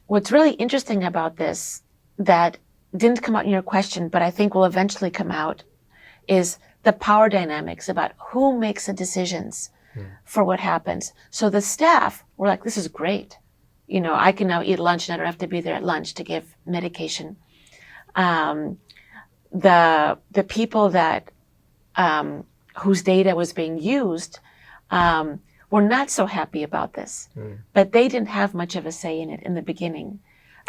what's really interesting about this that didn't come out in your question, but I think will eventually come out, is the power dynamics about who makes the decisions for what happens. So the staff were like, this is great. You know, I can now eat lunch and I don't have to be there at lunch to give medication. The people that, whose data was being used, were not so happy about this, but they didn't have much of a say in it in the beginning.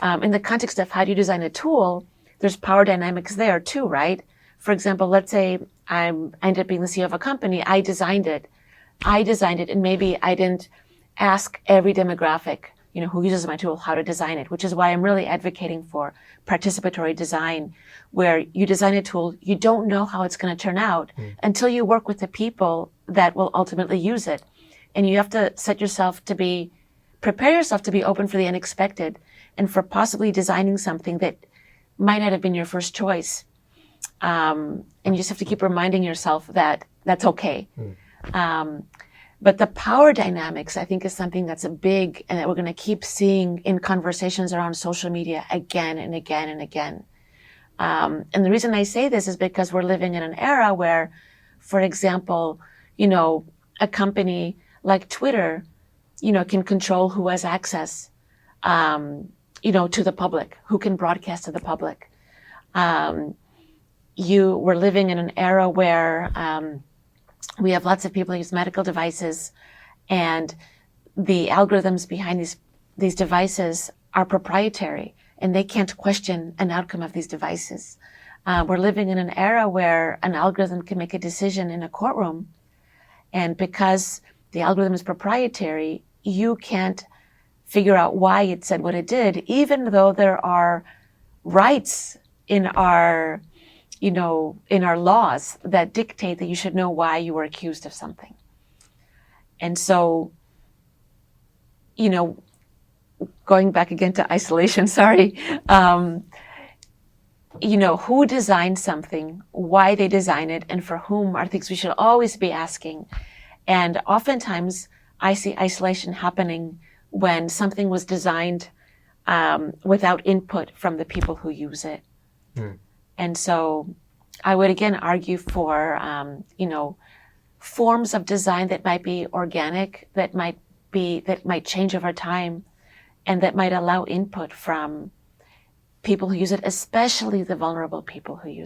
In the context of how do you design a tool, there's power dynamics there too, right? For example, let's say I ended up being the CEO of a company. I designed it, and maybe I didn't ask every demographic, you know, who uses my tool, how to design it, which is why I'm really advocating for participatory design, where you design a tool, you don't know how it's going to turn out until you work with the people that will ultimately use it. And you have to prepare yourself to be open for the unexpected and for possibly designing something that might not have been your first choice. And you just have to keep reminding yourself that that's okay. But the power dynamics, I think, is something that's a big, and that we're going to keep seeing in conversations around social media again and again and again. And the reason I say this is because we're living in an era where, for example, you know, a company like Twitter, you know, can control who has access, you know, to the public, who can broadcast to the public. We're living in an era where we have lots of people who use medical devices, and the algorithms behind these devices are proprietary, and they can't question an outcome of these devices. We're living in an era where an algorithm can make a decision in a courtroom, and because the algorithm is proprietary, you can't figure out why it said what it did, even though there are rights in our laws that dictate that you should know why you were accused of something. And so, you know, going back again to isolation, sorry, you know, who designed something, why they design it, and for whom are things we should always be asking. And oftentimes I see isolation happening when something was designed without input from the people who use it. And so I would again argue for, you know, forms of design that might be organic, that might change over time, and that might allow input from people who use it, especially the vulnerable people who use it.